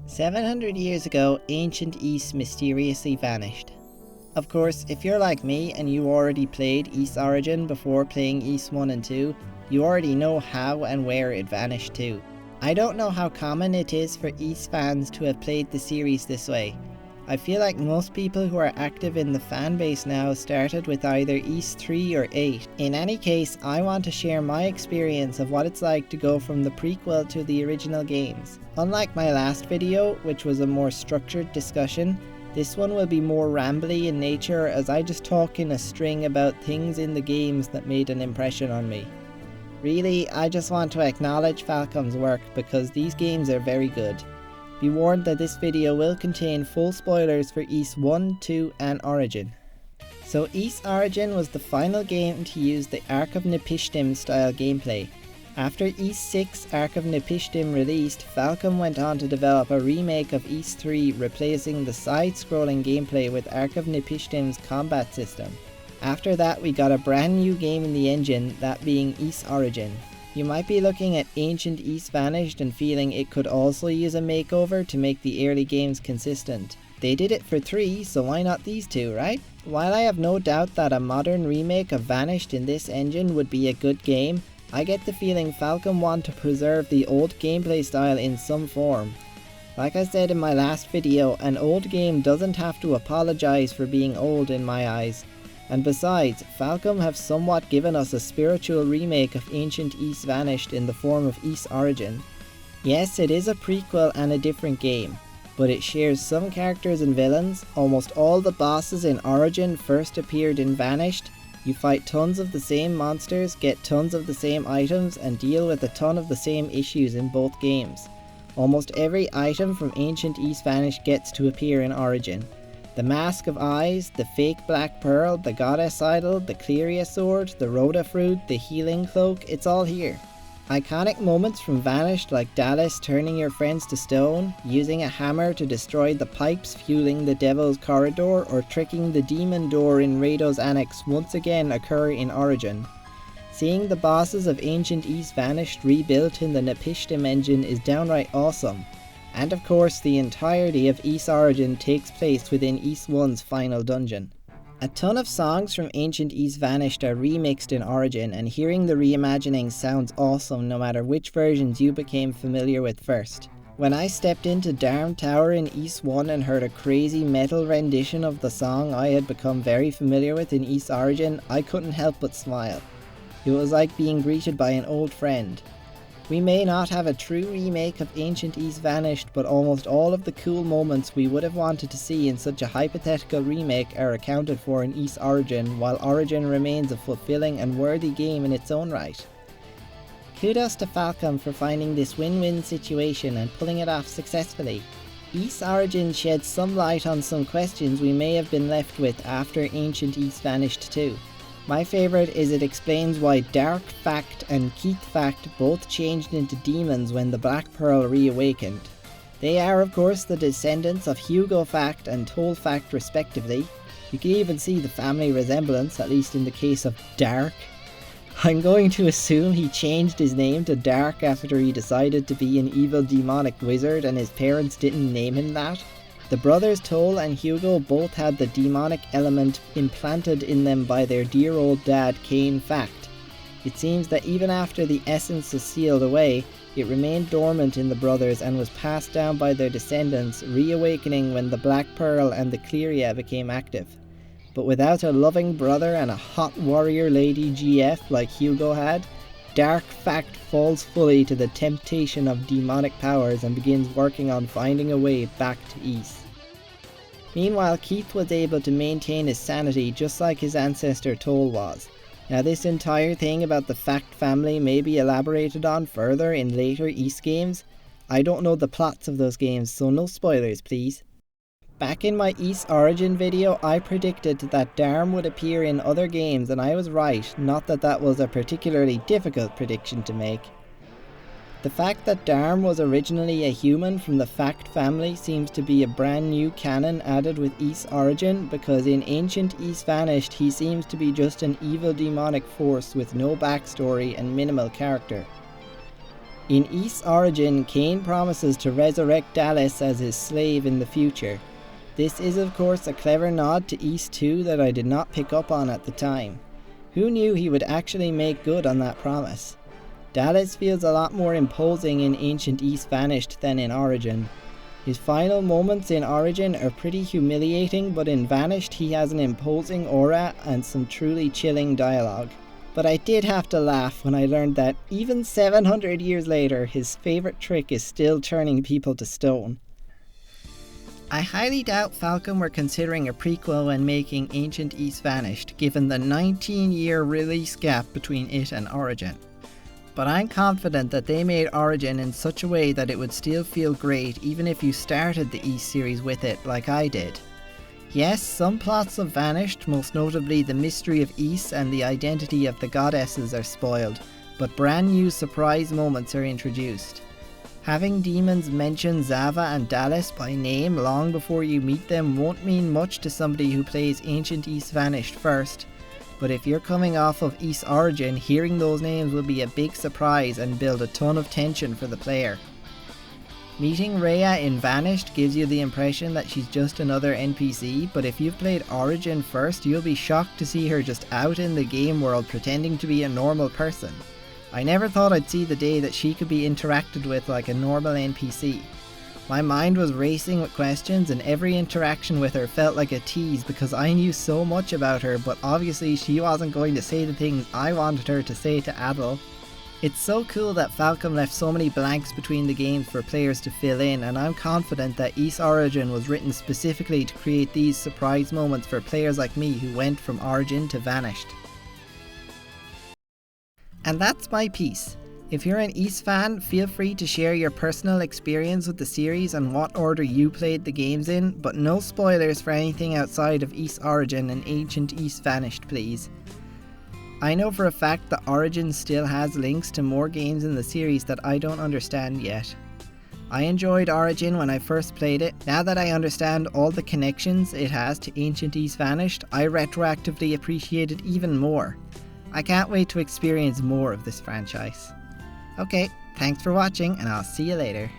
700 years ago, ancient Ys mysteriously vanished. Of course, if you're like me and you already played Ys Origin before playing Ys 1 and 2, you already know how and where it vanished to. I don't know how common it is for Ys fans to have played the series this way. I feel like most people who are active in the fanbase now started with either Ys 3 or 8. In any case, I want to share my experience of what it's like to go from the prequel to the original games. Unlike my last video, which was a more structured discussion, this one will be more rambly in nature as I just talk in a string about things in the games that made an impression on me. Really, I just want to acknowledge Falcom's work because these games are very good. Be warned that this video will contain full spoilers for Ys 1, 2 and Origin. So Ys Origin was the final game to use the Ark of Napishtim style gameplay. After Ys 6 Ark of Napishtim released, Falcom went on to develop a remake of Ys 3 replacing the side-scrolling gameplay with Ark of Napishtim's combat system. After that we got a brand new game in the engine, that being Ys Origin. You might be looking at Ancient Ys Vanished and feeling it could also use a makeover to make the early games consistent. They did it for 3, so why not these two, right? While I have no doubt that a modern remake of Vanished in this engine would be a good game, I get the feeling Falcom want to preserve the old gameplay style in some form. Like I said in my last video, an old game doesn't have to apologize for being old in my eyes. And besides, Falcom have somewhat given us a spiritual remake of Ancient Ys Vanished in the form of Ys Origin. Yes, it is a prequel and a different game, but it shares some characters and villains. Almost all the bosses in Origin first appeared in Vanished. You fight tons of the same monsters, get tons of the same items, and deal with a ton of the same issues in both games. Almost every item from Ancient Ys Vanished gets to appear in Origin. The Mask of Eyes, the fake Black Pearl, the Goddess Idol, the Cleria Sword, the Rhoda Fruit, the Healing Cloak, it's all here. Iconic moments from Vanished like Dallis turning your friends to stone, using a hammer to destroy the pipes fueling the Devil's Corridor, or tricking the Demon Door in Raido's Annex once again occur in Origin. Seeing the bosses of Ancient Ys Vanished rebuilt in the Napishtim engine is downright awesome. And of course the entirety of Ys Origin takes place within Ys 1's final dungeon. A ton of songs from Ancient Ys Vanished are remixed in Origin, and hearing the reimagining sounds awesome no matter which versions you became familiar with first. When I stepped into Darm Tower in Ys 1 and heard a crazy metal rendition of the song I had become very familiar with in Ys Origin, I couldn't help but smile. It was like being greeted by an old friend. We may not have a true remake of Ancient Ys Vanished, but almost all of the cool moments we would have wanted to see in such a hypothetical remake are accounted for in Ys Origin, while Origin remains a fulfilling and worthy game in its own right. Kudos to Falcom for finding this win-win situation and pulling it off successfully. Ys Origin sheds some light on some questions we may have been left with after Ancient Ys Vanished too. My favourite is it explains why Dark Fact and Keith Fact both changed into demons when the Black Pearl reawakened. They are of course the descendants of Hugo Fact and Toll Fact respectively. You can even see the family resemblance, at least in the case of Dark. I'm going to assume he changed his name to Dark after he decided to be an evil demonic wizard and his parents didn't name him that. The brothers Toll and Hugo both had the demonic element implanted in them by their dear old dad Cain Fact. It seems that even after the essence was sealed away, it remained dormant in the brothers and was passed down by their descendants, reawakening when the Black Pearl and the Cleria became active. But without a loving brother and a hot warrior lady GF like Hugo had, Dark Fact falls fully to the temptation of demonic powers and begins working on finding a way back to Ys. Meanwhile, Keith was able to maintain his sanity just like his ancestor Toll was. Now this entire thing about the Fact family may be elaborated on further in later Ys games. I don't know the plots of those games, so no spoilers please. Back in my Ys Origin video, I predicted that Darm would appear in other games and I was right, not that that was a particularly difficult prediction to make. The fact that Darm was originally a human from the Fact family seems to be a brand new canon added with Ys Origin, because in Ancient Ys Vanished he seems to be just an evil demonic force with no backstory and minimal character. In Ys Origin, Kain promises to resurrect Dallis as his slave in the future. This is of course a clever nod to Ys 2 that I did not pick up on at the time. Who knew he would actually make good on that promise? Dallis feels a lot more imposing in Ancient Ys Vanished than in Origin. His final moments in Origin are pretty humiliating, but in Vanished he has an imposing aura and some truly chilling dialogue. But I did have to laugh when I learned that even 700 years later, his favourite trick is still turning people to stone. I highly doubt Falcom were considering a prequel when making Ancient Ys Vanished, given the 19-year release gap between it and Origin. But I'm confident that they made Origin in such a way that it would still feel great even if you started the Ys series with it like I did. Yes, some plots have vanished, most notably the mystery of Ys and the identity of the goddesses are spoiled, but brand new surprise moments are introduced. Having demons mention Zava and Dallis by name long before you meet them won't mean much to somebody who plays Ancient Ys Vanished first, but if you're coming off of Ys Origin, hearing those names will be a big surprise and build a ton of tension for the player. Meeting Rhea in Vanished gives you the impression that she's just another NPC, but if you've played Origin first, you'll be shocked to see her just out in the game world pretending to be a normal person. I never thought I'd see the day that she could be interacted with like a normal NPC. My mind was racing with questions and every interaction with her felt like a tease because I knew so much about her, but obviously she wasn't going to say the things I wanted her to say to Adol. It's so cool that Falcom left so many blanks between the games for players to fill in, and I'm confident that Ys Origin was written specifically to create these surprise moments for players like me who went from Origin to Vanished. And that's my piece. If you're an Ys fan, feel free to share your personal experience with the series and what order you played the games in, but no spoilers for anything outside of Ys Origin and Ancient Ys Vanished, please. I know for a fact that Origin still has links to more games in the series that I don't understand yet. I enjoyed Origin when I first played it. Now that I understand all the connections it has to Ancient Ys Vanished, I retroactively appreciate it even more. I can't wait to experience more of this franchise. Okay, thanks for watching and I'll see you later.